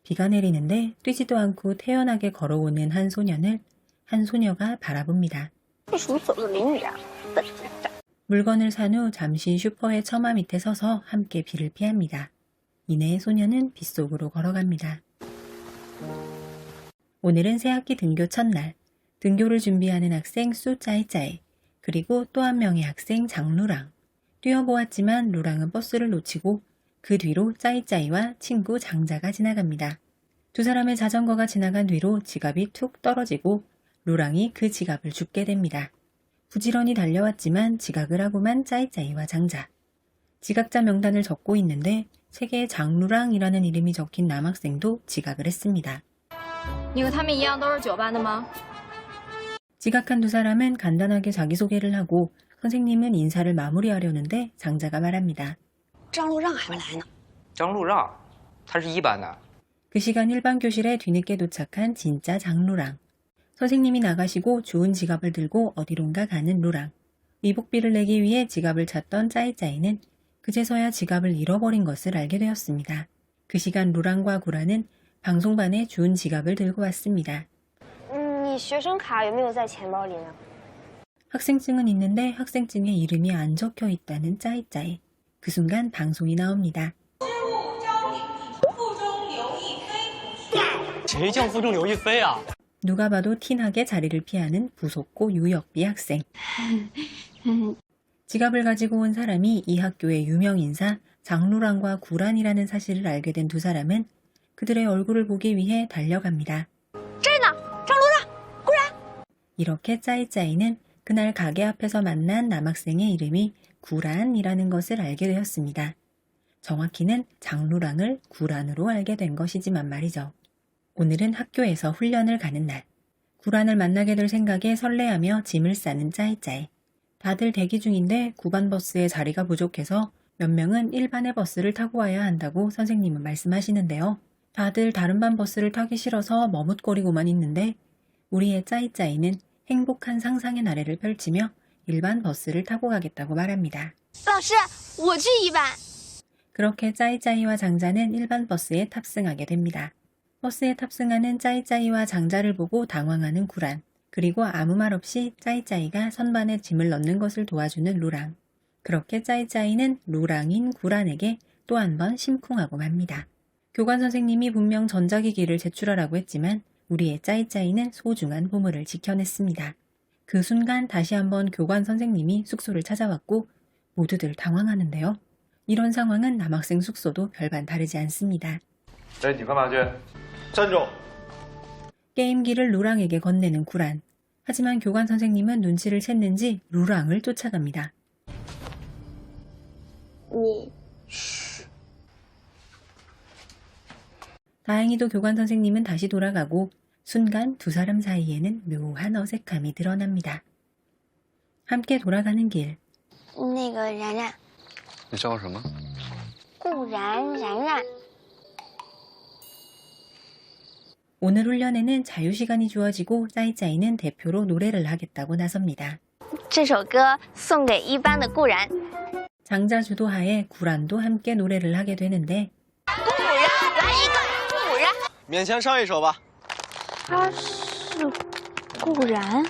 비가 내리는데 뛰지도 않고 태연하게 걸어오는 한 소년을 한 소녀가 바라봅니다. 为什么走得淋雨啊？笨蛋！ 물건을 산 후 잠시 슈퍼의 처마 밑에 서서 함께 비를 피합니다. 이내 소녀는 빗속으로 걸어갑니다. 오늘은 새학기 등교 첫날. 등교를 준비하는 학생 수 짜이짜이, 그리고 또 한 명의 학생 장루랑. 뛰어보았지만 루랑은 버스를 놓치고 그 뒤로 짜이짜이와 친구 장자가 지나갑니다. 두 사람의 자전거가 지나간 뒤로 지갑이 툭 떨어지고 루랑이 그 지갑을 줍게 됩니다. 부지런히 달려왔지만 지각을 하고만 짜이짜이와 장자. 지각자 명단을 적고 있는데 책에 장루랑이라는 이름이 적힌 남학생도 지각을 했습니다. 你和他们一样都是9班的吗？ 지각한 두 사람은 간단하게 자기소개를 하고 선생님은 인사를 마무리하려는데 장자가 말합니다. 张路让还没来呢。张路让，他是1班的。 그 시간 일반 교실에 뒤늦게 도착한 진짜 장루랑. 선생님이 나가시고 주운 지갑을 들고 어디론가 가는 루랑. 위복비를 내기 위해 지갑을 찾던 짜이짜이는 그제서야 지갑을 잃어버린 것을 알게 되었습니다. 그 시간 루랑과 구라는 방송반에 주운 지갑을 들고 왔습니다. 你学生卡有没有在钱包里呢？ 학생증은 있는데 학생증에 이름이 안 적혀 있다는 짜이짜이. 그 순간 방송이 나옵니다. 谁叫附中刘亦菲啊？ 누가 봐도 티나게 자리를 피하는 부속고 유역비 학생. 지갑을 가지고 온 사람이 이 학교의 유명 인사 장루랑과 구란이라는 사실을 알게 된 두 사람은 그들의 얼굴을 보기 위해 달려갑니다. 이렇게 짜이짜이는 그날 가게 앞에서 만난 남학생의 이름이 구란이라는 것을 알게 되었습니다. 정확히는 장루랑을 구란으로 알게 된 것이지만 말이죠. 오늘은 학교에서 훈련을 가는 날. 구란을 만나게 될 생각에 설레하며 짐을 싸는 짜이짜이. 다들 대기 중인데 9반 버스에 자리가 부족해서 몇 명은 1반의 버스를 타고 와야 한다고 선생님은 말씀하시는데요. 다들 다른 반 버스를 타기 싫어서 머뭇거리고만 있는데 우리의 짜이짜이는 행복한 상상의 나래를 펼치며 일반 버스를 타고 가겠다고 말합니다. 老师，我去1班。 그렇게 짜이짜이와 장자는 일반 버스에 탑승하게 됩니다. 버스에 탑승하는 짜이짜이와 장자를 보고 당황하는 구란, 그리고 아무 말 없이 짜이짜이가 선반에 짐을 넣는 것을 도와주는 루랑. 그렇게 짜이짜이는 루랑인 구란에게 또 한 번 심쿵하고 맙니다. 교관 선생님이 분명 전자기기를 제출하라고 했지만 우리의 짜이짜이는 소중한 보물을 지켜냈습니다. 그 순간 다시 한번 교관 선생님이 숙소를 찾아왔고 모두들 당황하는데요. 이런 상황은 남학생 숙소도 별반 다르지 않습니다. 哎，你干嘛去？站住！ 게임기를 루랑에게 건네는 구란. 하지만 교관 선생님은 눈치를 챘는지 루랑을 쫓아갑니다. 你 다행히도 교관 선생님은 다시 돌아가고 순간 두 사람 사이에는 묘한 어색함이 드러납니다. 함께 돌아가는 길. 那个然然，你叫什么？顾然然。 오늘 훈련에는 자유시간이 주어지고 짜이짜이는 대표로 노래를 하겠다고 나섭니다. 这首歌送给1班的顾然。 장자 주도하에 구란도 함께 노래를 하게 되는데 顾然，来一个顾然。勉强唱一首吧。他是顾然。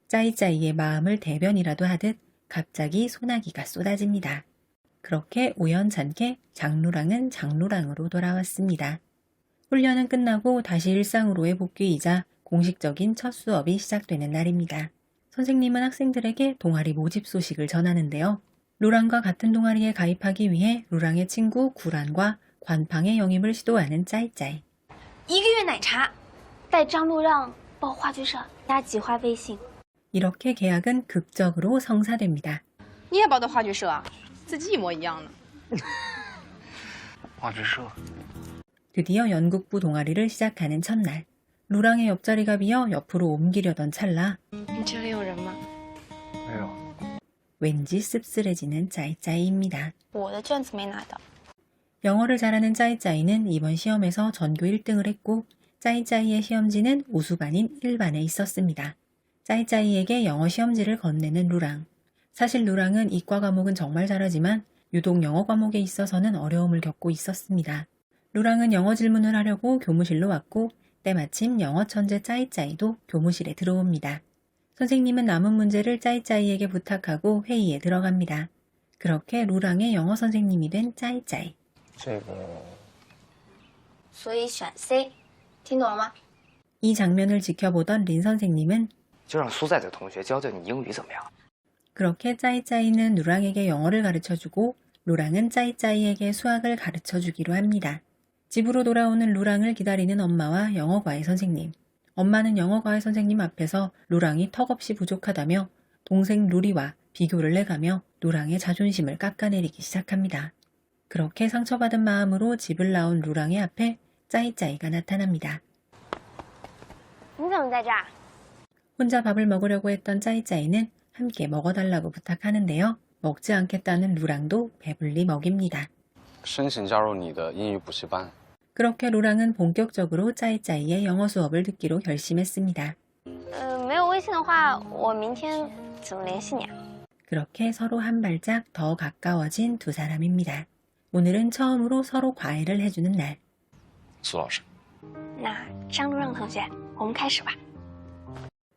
짜이짜이의 마음을 대변이라도 하듯 갑자기 소나기가 쏟아집니다. 그렇게 우연찮게 장루랑은 장루랑으로 돌아왔습니다. 훈련은 끝나고 다시 일상으로의 복귀이자 공식적인 첫 수업이 시작되는 날입니다. 선생님은 학생들에게 동아리 모집 소식을 전하는데요. 루랑과 같은 동아리에 가입하기 위해 루랑의 친구 구란과 관팡의 영입을 시도하는 짜이짜이. 1个月奶茶，带张路让报话剧社，加几花微信。 이렇게 계약은 극적으로 성사됩니다. 你也报的话剧社啊？字迹一模一样呢。话剧社。 드디어 연극부 동아리를 시작하는 첫날. 루랑의 옆자리가 비어 옆으로 옮기려던 찰나 你这里有人吗？没有。 왠지 씁쓸해지는 짜이짜이입니다. 我的卷子没拿到。 영어를 잘하는 짜이짜이는 이번 시험에서 전교 1등을 했고 짜이짜이의 시험지는 우수반인 1반에 있었습니다. 짜이짜이에게 영어 시험지를 건네는 루랑. 사실 루랑은 이과 과목은 정말 잘하지만 유독 영어 과목에 있어서는 어려움을 겪고 있었습니다. 루랑은 영어 질문을 하려고 교무실로 왔고 때마침 영어 천재 짜이짜이도 교무실에 들어옵니다. 선생님은 남은 문제를 짜이짜이에게 부탁하고 회의에 들어갑니다. 그렇게 루랑의 영어 선생님이 된 짜이짜이. 所以选 C， 听懂了吗？ 이 장면을 지켜보던 린 선생님은 就让苏在在同学教教你英语怎么样？ 그렇게 짜이짜이는 루랑에게 영어를 가르쳐주고 루랑은 짜이짜이에게 수학을 가르쳐주기로 합니다. 집으로 돌아오는 루랑을 기다리는 엄마와 영어과외 선생님. 엄마는 영어과외 선생님 앞에서 루랑이 턱없이 부족하다며 동생 루리와 비교를 해가며 루랑의 자존심을 깎아내리기 시작합니다. 그렇게 상처받은 마음으로 집을 나온 루랑의 앞에 짜이짜이가 나타납니다. 你怎么在这儿？ 혼자 밥을 먹으려고 했던 짜이짜이는 함께 먹어달라고 부탁하는데요. 먹지 않겠다는 루랑도 배불리 먹입니다. 申请加入你的英语补习班。 그렇게 루랑은 본격적으로 짜이짜이의 영어 수업을 듣기로 결심했습니다. 没有微信的话，我明天怎么联系你啊？ 그렇게 서로 한 발짝 더 가까워진 두 사람입니다. 오늘은 처음으로 서로 과외를 해주는 날. 苏老师，那张路让同学，我们开始吧。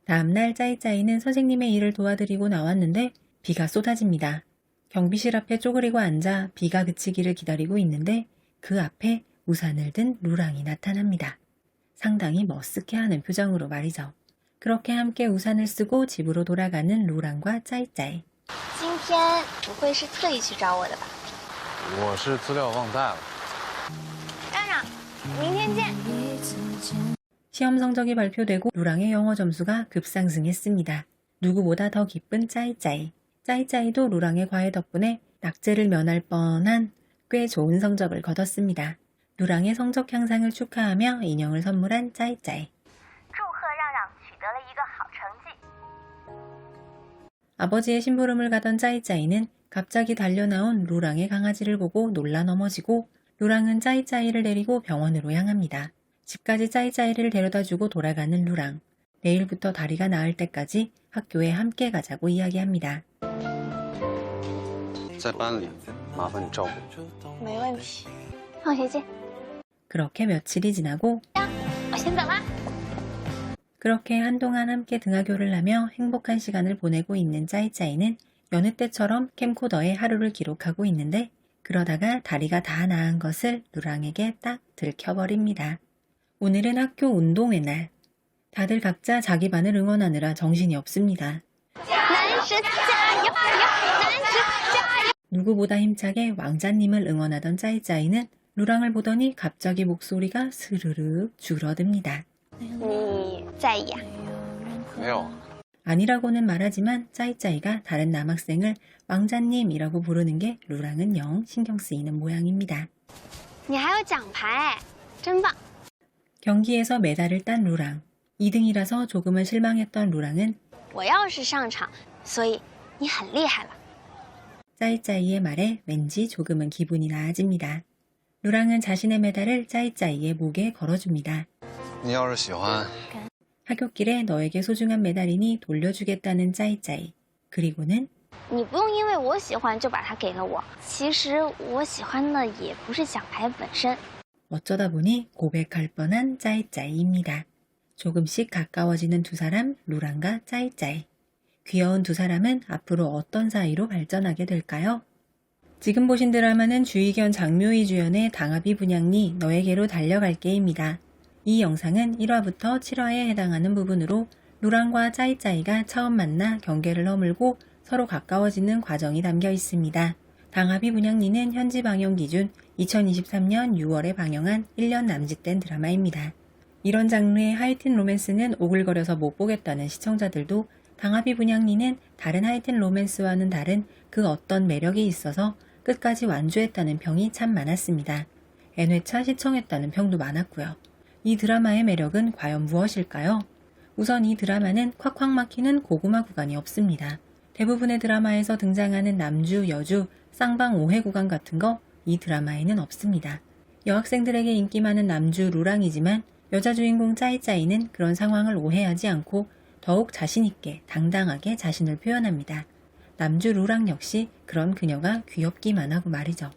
다음날 짜이짜이는 선생님의 일을 도와드리고 나왔는데 비가 쏟아집니다. 경비실 앞에 쪼그리고 앉아 비가 그치기를 기다리고 있는데 그 앞에 우산을 든 루랑이 나타납니다. 상당히 머쓱해하는 표정으로 말이죠. 그렇게 함께 우산을 쓰고 집으로 돌아가는 루랑과 짜이짜이. 今天不会是特意去找我的吧？我是资料忘带了。让让，明天见。 시험 성적이 발표되고 루랑의 영어 점수가 급상승했습니다. 누구보다 더 기쁜 짜이짜이. 짜이짜이도 루랑의 과외 덕분에 낙제를 면할 뻔한 꽤 좋은 성적을 거뒀습니다. 루랑의 성적 향상을 축하하며 인형을 선물한 짜이짜이. 祝贺让让取得了一个好成绩。 아버지의 심부름을 가던 짜이짜이는 갑자기 달려나온 루랑의 강아지를 보고 놀라 넘어지고 루랑은 짜이짜이를 데리고 병원으로 향합니다. 집까지 짜이짜이를 데려다주고 돌아가는 루랑. 내일부터 다리가 나을 때까지 학교에 함께 가자고 이야기합니다. 在班里麻烦你照顾。没问题，放学见。 그렇게 며칠이 지나고 我先走了。 그렇게 한동안 함께 등하교를 하며 행복한 시간을 보내고 있는 짜이짜이는 여느 때처럼 캠코더에 하루를 기록하고 있는데 그러다가 다리가 다 나은 것을 루랑에게 딱 들켜버립니다. 오늘은 학교 운동회 날. 다들 각자 자기 반을 응원하느라 정신이 없습니다. 男神加油！男神加油！ 누구보다 힘차게 왕자님을 응원하던 짜이짜이는 루랑을 보더니 갑자기 목소리가 스르르 줄어듭니다. 你在意啊？没有。 아니라고는 말하지만 짜이짜이가 다른 남학생을 왕자님이라고 부르는 게 루랑은 영 신경 쓰이는 모양입니다. 你还有奖牌，真棒！ 경기에서 메달을 딴 루랑. 2등이라서 조금은 실망했던 루랑은 我要是上场，所以你很厉害了。 짜이짜이의 말에 왠지 조금은 기분이 나아집니다. 루랑은 자신의 메달을 짜이짜이의 목에 걸어줍니다. 你要是喜欢， 하굣길에 너에게 소중한 메달이니 돌려주겠다는 짜이짜이. 그리고는 你不用因为我喜欢就把它给了我。其实我喜欢的也不是奖牌本身。 어쩌다 보니 고백할 뻔한 짜이짜이입니다. 조금씩 가까워지는 두 사람, 루랑과 짜이짜이. 귀여운 두 사람은 앞으로 어떤 사이로 발전하게 될까요? 지금 보신 드라마는 주희견 장묘희 주연의 당하비 분양니 너에게로 달려갈게입니다. 이 영상은 1화부터 7화에 해당하는 부분으로 루랑과 짜이짜이가 처음 만나 경계를 허물고 서로 가까워지는 과정이 담겨 있습니다. 당하비 분양니는 현지 방영 기준 2023년 6월에 방영한 1년 남짓된 드라마입니다. 이런 장르의 하이틴 로맨스는 오글거려서 못 보겠다는 시청자들도 당하비 분양니는 다른 하이틴 로맨스와는 다른 그 어떤 매력이 있어서 끝까지 완주했다는 평이 참 많았습니다. N회차 시청했다는 평도 많았고요. 이 드라마의 매력은 과연 무엇일까요? 우선 이 드라마는 콱콱 막히는 고구마 구간이 없습니다. 대부분의 드라마에서 등장하는 남주, 여주, 쌍방 오해 구간 같은 거 이 드라마에는 없습니다. 여학생들에게 인기 많은 남주 루랑이지만 여자 주인공 짜이짜이는 그런 상황을 오해하지 않고 더욱 자신있게 당당하게 자신을 표현합니다. 남주 루랑 역시 그런 그녀가 귀엽기만 하고 말이죠.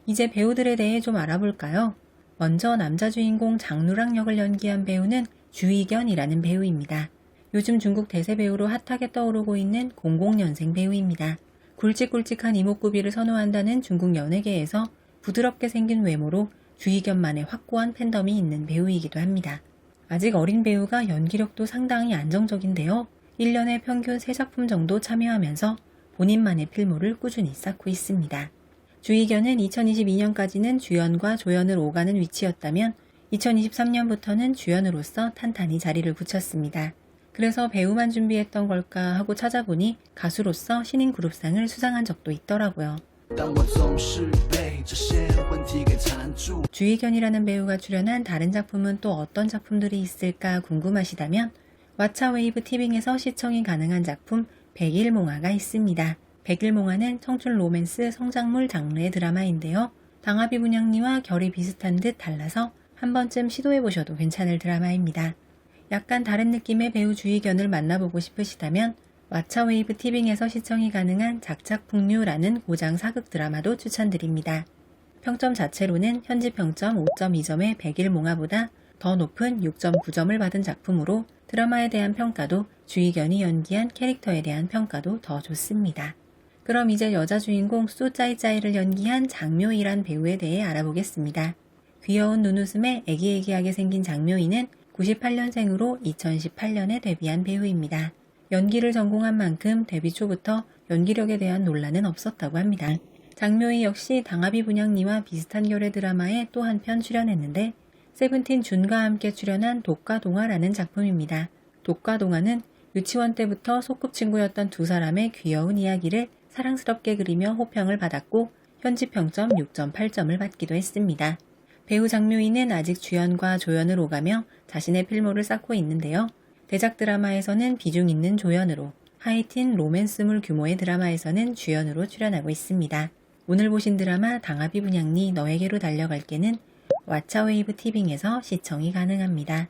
이제 배우들에 대해 좀 알아볼까요? 먼저 남자 주인공 장루랑 역을 연기한 배우는 주희견이라는 배우입니다. 요즘 중국 대세 배우로 핫하게 떠오르고 있는 00년생 배우입니다. 굵직굵직한 이목구비를 선호한다는 중국 연예계에서 부드럽게 생긴 외모로 주희견만의 확고한 팬덤이 있는 배우이기도 합니다. 아직 어린 배우가 연기력도 상당히 안정적인데요. 1년에 평균 3작품 정도 참여하면서 본인만의 필모를 꾸준히 쌓고 있습니다. 주희견은 2022년까지는 주연과 조연을 오가는 위치였다면 2023년부터는 주연으로서 탄탄히 자리를 굳혔습니다. 그래서 배우만 준비했던 걸까 하고 찾아보니 가수로서 신인 그룹상을 수상한 적도 있더라고요. 주희견이라는 배우가 출연한 다른 작품은 또 어떤 작품들이 있을까 궁금하시다면 왓챠웨이브 티빙에서 시청이 가능한 작품 백일몽화가 있습니다. 백일몽화는 청춘 로맨스 성장물 장르의 드라마인데요. 당하비 분양리와 결이 비슷한 듯 달라서 한 번쯤 시도해보셔도 괜찮을 드라마입니다. 약간 다른 느낌의 배우 주희견을 만나보고 싶으시다면 왓챠웨이브 티빙에서 시청이 가능한 작작풍류라는 고장 사극 드라마도 추천드립니다. 평점 자체로는 현지 평점 5.2점의 백일몽화보다 더 높은 6.9점을 받은 작품으로 드라마에 대한 평가도 주희견이 연기한 캐릭터에 대한 평가도 더 좋습니다. 그럼 이제 여자 주인공 쏘짜이짜이를 연기한 장묘이란 배우에 대해 알아보겠습니다. 귀여운 눈웃음에 애기애기하게 생긴 장묘이는 98년생으로 2018년에 데뷔한 배우입니다. 연기를 전공한 만큼 데뷔 초부터 연기력에 대한 논란은 없었다고 합니다. 장묘이 역시 당하비 분양리와 비슷한 결의 드라마에 또 한 편 출연했는데 세븐틴 준과 함께 출연한 독가동화라는 작품입니다. 독가동화는 유치원 때부터 소꿉친구였던 두 사람의 귀여운 이야기를 사랑스럽게 그리며 호평을 받았고 현지 평점 6.8점을 받기도 했습니다. 배우 장묘이는 아직 주연과 조연을 오가며 자신의 필모를 쌓고 있는데요. 대작 드라마에서는 비중 있는 조연으로, 하이틴 로맨스물 규모의 드라마에서는 주연으로 출연하고 있습니다. 오늘 보신 드라마 당하비 분양리 너에게로 달려갈게는 왓챠웨이브 티빙에서 시청이 가능합니다.